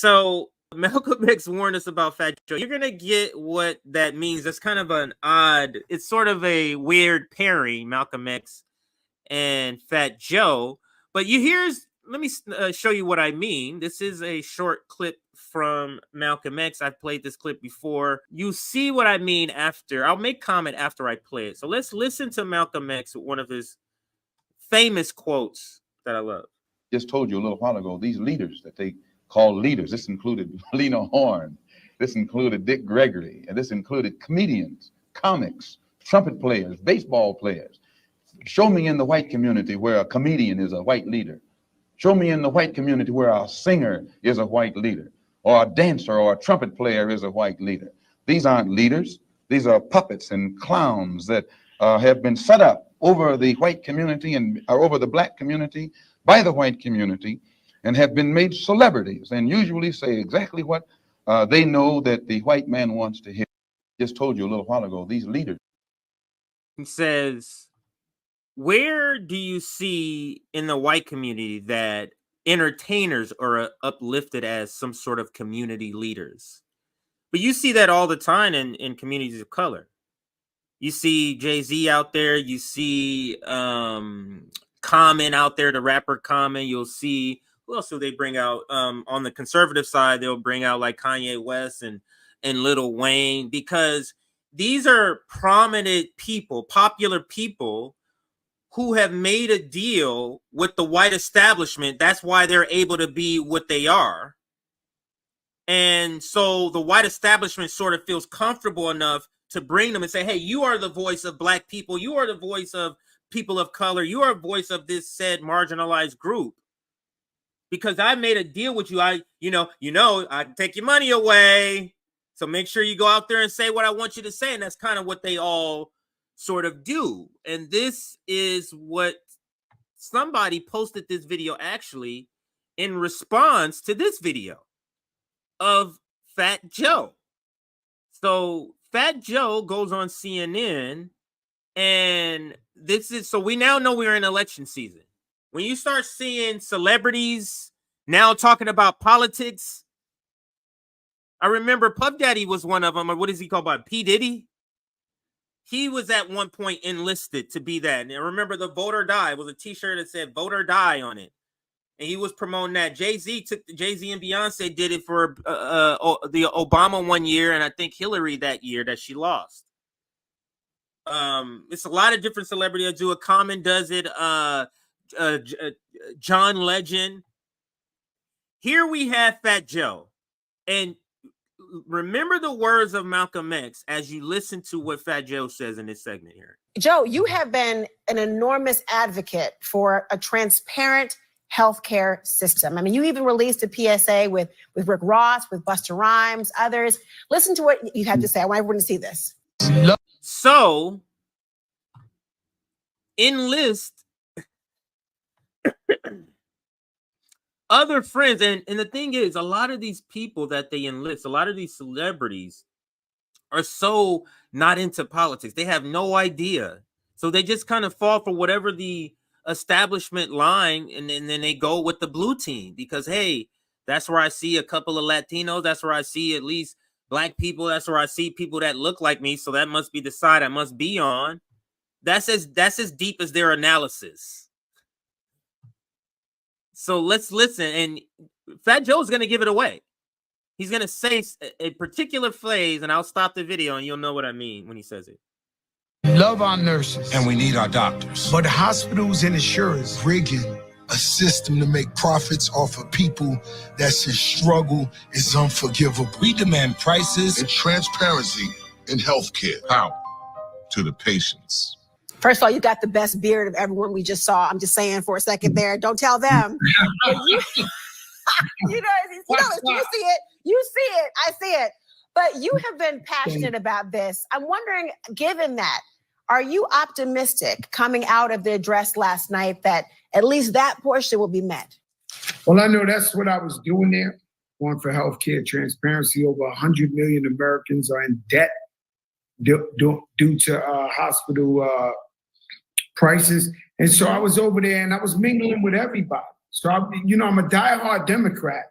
So Malcolm X warned us about Fat Joe. You're gonna get what that means. That's kind of an odd. It's sort of a weird pairing, Malcolm X and Fat Joe. But let me show you what I mean. This is a short clip from Malcolm X. I've played this clip before. You see what I mean after. I'll make comment after I play it. So let's listen to Malcolm X with one of his famous quotes that I love. Just told you a little while ago, these leaders that they call leaders, this included Lena Horne, this included Dick Gregory, and this included comedians, comics, trumpet players, baseball players. Show me in the white community where a comedian is a white leader. Show me in the white community where a singer is a white leader, or a dancer or a trumpet player is a white leader. These aren't leaders. These are puppets and clowns that have been set up over the white community and over the black community by the white community, and have been made celebrities and usually say exactly what they know that the white man wants to hear. Just told you a little while ago, these leaders. He says, where do you see in the white community that entertainers are uplifted as some sort of community leaders? But you see that all the time in communities of color. You see Jay-Z out there. You see Common out there, the rapper Common. You'll see, who else do they bring out? On the conservative side, they'll bring out like Kanye West and Lil Wayne, because these are prominent people, popular people who have made a deal with the white establishment. That's why they're able to be what they are. And so the white establishment sort of feels comfortable enough to bring them and say, hey, you are the voice of black people. You are the voice of people of color. You are a voice of this said marginalized group. Because I made a deal with you. I can take your money away. So make sure you go out there and say what I want you to say. And that's kind of what they all sort of do. And this is what somebody posted this video actually in response to this video of Fat Joe. So Fat Joe goes on CNN, and so we now know we're in election season. When you start seeing celebrities now talking about politics, I remember Puff Daddy was one of them, or what is he called by P. Diddy? He was at one point enlisted to be that. And I remember the Vote or Die. It was a t-shirt that said Vote or Die on it. And he was promoting that. Jay-Z and Beyonce did it for the Obama one year, and I think Hillary that year that she lost. It's a lot of different celebrities that do it. Common does it. John Legend. Here we have Fat Joe. And remember the words of Malcolm X as you listen to what Fat Joe says in this segment here. Joe, you have been an enormous advocate for a transparent healthcare system. I mean, you even released a PSA with Rick Ross, with Busta Rhymes, others. Listen to what you have to say. I want everyone to see this. So, enlist other friends. And the thing is, a lot of these people that they enlist, a lot of these celebrities are so not into politics. They have no idea. So they just kind of fall for whatever the establishment line, and then they go with the blue team because, hey, that's where I see a couple of Latinos. That's where I see at least black people. That's where I see people that look like me. So that must be the side I must be on. That's as deep as their analysis. So let's listen. And Fat Joe's going to give it away. He's going to say a particular phrase, and I'll stop the video and you'll know what I mean when he says it. Love our nurses. And we need our doctors. But hospitals and insurers rigging a system to make profits off of people that's in struggle is unforgivable. We demand prices and transparency in healthcare. How? To the patients. First of all, you got the best beard of everyone we just saw. I'm just saying for a second there. Don't tell them. You see it. You see it. I see it. But you have been passionate about this. I'm wondering, given that, are you optimistic coming out of the address last night that at least that portion will be met? Well, I know that's what I was doing there, going for healthcare transparency. Over 100 million Americans are in debt due to hospital prices. And so I was over there and I was mingling with everybody. So, I'm a diehard Democrat.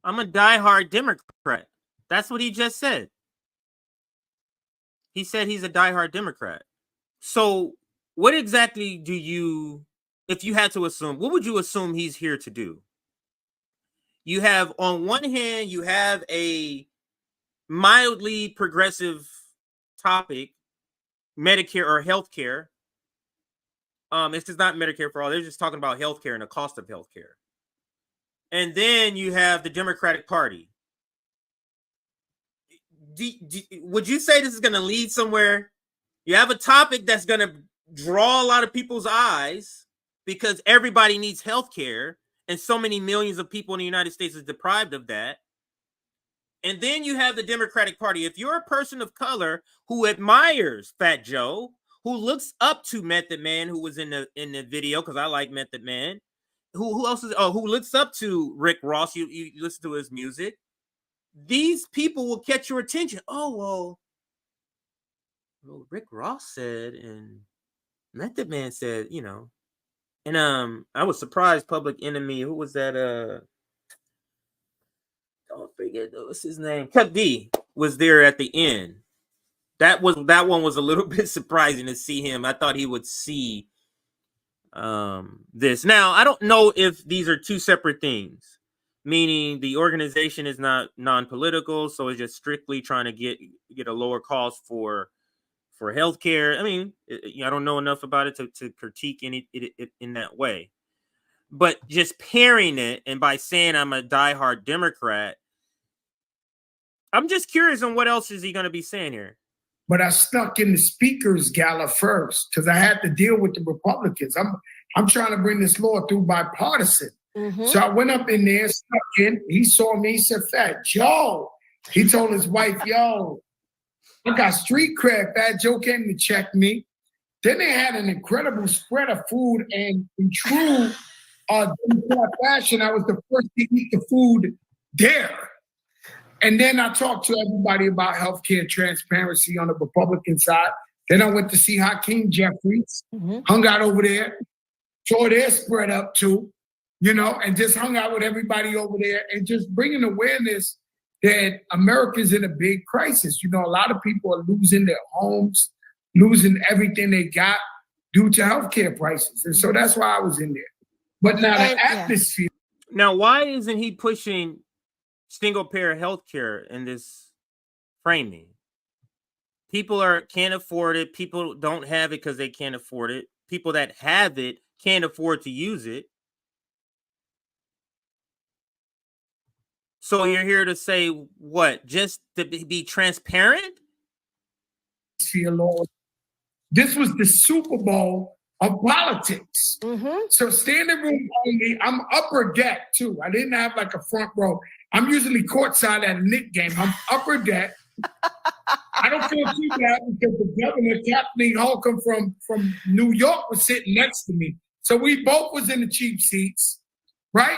I'm a diehard Democrat. That's what he just said. He said he's a diehard Democrat. So what exactly do you, if you had to assume, what would you assume he's here to do? You have, on one hand, you have a mildly progressive topic, Medicare or healthcare. This is not Medicare for all. They're just talking about healthcare and the cost of healthcare. And then you have the Democratic Party. Would you say this is going to lead somewhere? You have a topic that's going to draw a lot of people's eyes because everybody needs healthcare, and so many millions of people in the United States is deprived of that. And then you have the Democratic Party. If you're a person of color who admires Fat Joe, who looks up to Method Man, who was in the video, because I like Method Man, who else is, who looks up to Rick Ross, you listen to his music, these people will catch your attention. Oh, well, Rick Ross said, and Method Man said, you know. And I was surprised Public Enemy, who was that? Don't forget, what's his name? Cut D was there at the end. That one was a little bit surprising to see him. I thought he would see this. Now, I don't know if these are two separate things, meaning the organization is not non-political, so it's just strictly trying to get a lower cost for healthcare. I mean, I don't know enough about it to critique it in that way. But just pairing it, and by saying I'm a diehard Democrat, I'm just curious on what else is he going to be saying here. But I stuck in the speakers gala first because I had to deal with the Republicans. I'm trying to bring this law through bipartisan. Mm-hmm. So I went up in there, stuck in. He saw me. He said, "Fat Joe." He told his wife, "Yo, I got street cred." Fat Joe came to check me. Then they had an incredible spread of food, and in true Democrat fashion, I was the first to eat the food there. And then I talked to everybody about healthcare transparency on the Republican side. Then I went to see Hakeem Jeffries, hung out over there, tore their spread up too, and just hung out with everybody over there and just bringing awareness that America's in a big crisis. A lot of people are losing their homes, losing everything they got due to healthcare prices. And so that's why I was in there. But now the atmosphere. Now, why isn't he pushing single payer healthcare in this framing? People can't afford it. People don't have it because they can't afford it. People that have it can't afford to use it. So you're here to say what? Just to be transparent? This was the Super Bowl of politics. So standing room only, I'm upper deck too. I didn't have like a front row. I'm usually courtside at a Knicks game. I'm upper deck. I don't feel too bad because the governor, Kathleen Holcomb from New York, was sitting next to me. So we both was in the cheap seats, right?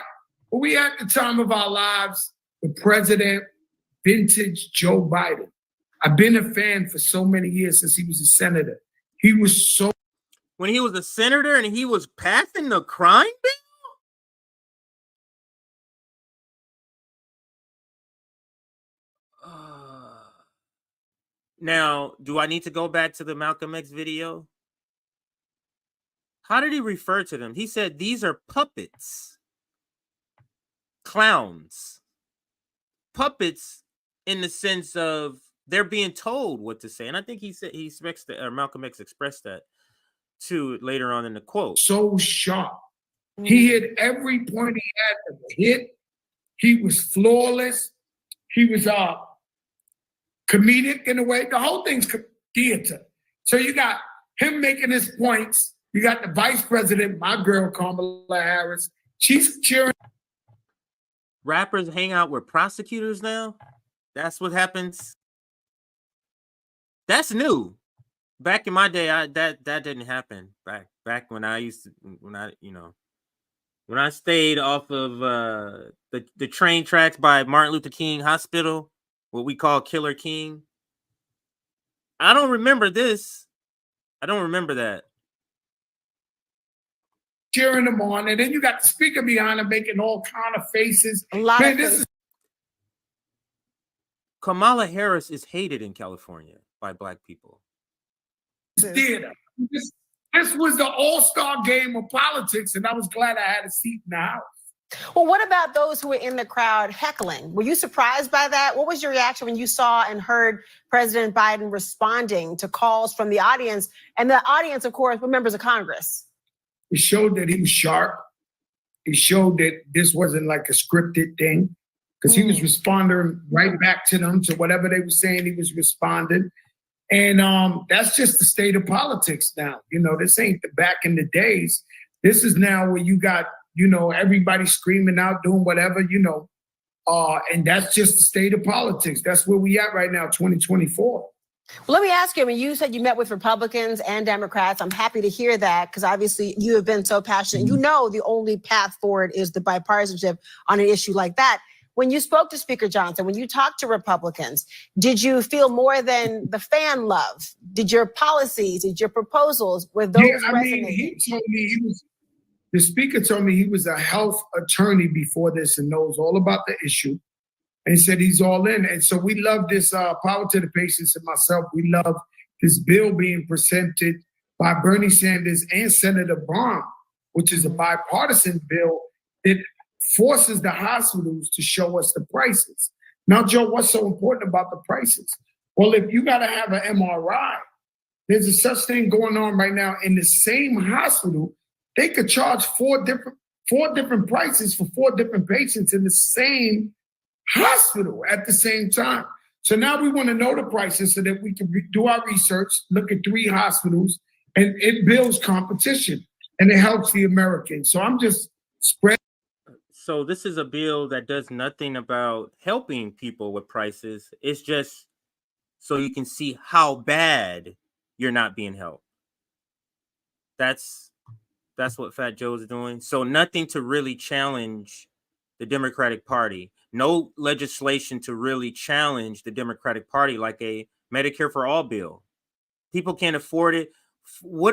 But we at the time of our lives, the president, vintage Joe Biden. I've been a fan for so many years since he was a senator. He was so... When he was a senator and he was passing the crime bill? Now, do I need to go back to the Malcolm X video? How did he refer to them? He said, these are puppets. Clowns. Puppets in the sense of they're being told what to say. And I think Malcolm X expressed that too later on in the quote. So sharp. He hit every point he had to hit. He was flawless. He was comedic in a way. The whole thing's theater. So you got him making his points. You got the vice president, my girl, Kamala Harris. She's cheering. Rappers hang out with prosecutors now? That's what happens? That's new. Back in my day, that didn't happen. Back when I when I stayed off of the train tracks by Martin Luther King Hospital, what we call Killer King. I don't remember this. I don't remember that. Cheering them on, and then you got the speaker behind him making all kind of faces. A lot of faces. Kamala Harris is hated in California by Black people. Theater. This was the all-star game of politics, and I was glad I had a seat in the house. Well, what about those who were in the crowd heckling? Were you surprised by that? What was your reaction when you saw and heard President Biden responding to calls from the audience? And the audience, of course, were members of Congress. It showed that he was sharp. It showed that this wasn't like a scripted thing, because he was responding right back to them, to whatever they were saying, he was responding. And that's just the state of politics now. You know, this ain't the back in the days. This is now where you got, you know, everybody screaming out, doing whatever, you know, and that's just the state of politics. That's where we at right now, 2024. Well, let me ask you, I mean, you said you met with Republicans and Democrats. I'm happy to hear that, because obviously you have been so passionate. You know the only path forward is the bipartisanship on an issue like that. When you spoke to Speaker Johnson, when you talked to Republicans, did you feel more than the fan love? Did your policies, did your proposals, were those resonating? He told me the speaker told me he was a health attorney before this and knows all about the issue. And he said he's all in. And so we love this, Power to the Patients and myself, we love this bill being presented by Bernie Sanders and Senator Baum, which is a bipartisan bill that forces the hospitals to show us the prices. Now, Joe, what's so important about the prices? Well, if you got to have an MRI, there's a such thing going on right now in the same hospital. They could charge four different prices for 4 different patients in the same hospital at the same time. So now we want to know the prices so that we can do our research, look at 3 hospitals, and it builds competition and it helps the Americans. So I'm just spreading. So this is a bill that does nothing about helping people with prices. It's just so you can see how bad you're not being helped. That's what Fat Joe's doing. So nothing to really challenge the Democratic Party. No legislation to really challenge the Democratic Party, like a Medicare for All bill. People can't afford it.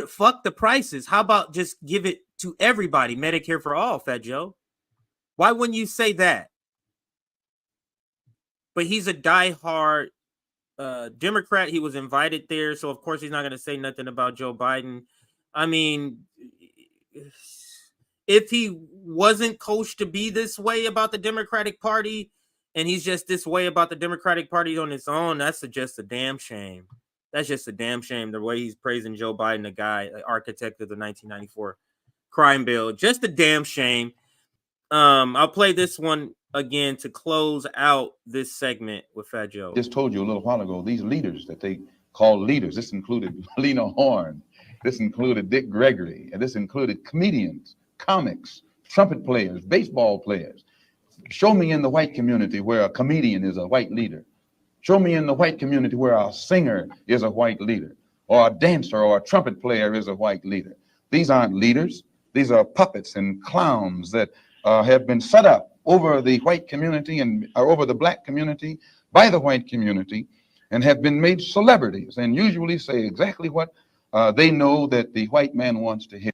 Fuck the prices. How about just give it to everybody, Medicare for All, Fat Joe? Why wouldn't you say that? But he's a diehard Democrat. He was invited there, so of course he's not going to say nothing about Joe Biden. I mean, if he wasn't coached to be this way about the Democratic Party, and he's just this way about the Democratic Party on its own, that's just a damn shame. That's just a damn shame, the way he's praising Joe Biden, the guy, the architect of the 1994 crime bill. Just a damn shame. I'll play this one again to close out this segment with Fat Joe. Just told you a little while ago, these leaders that they call leaders, this included Lena Horne, this included Dick Gregory, and this included comedians, comics, trumpet players, baseball players. Show me in the white community where a comedian is a white leader. Show me in the white community where a singer is a white leader, or a dancer or a trumpet player is a white leader. These aren't leaders. These are puppets and clowns that have been set up over the white community and over the black community by the white community, and have been made celebrities and usually say exactly what they know that the white man wants to hear.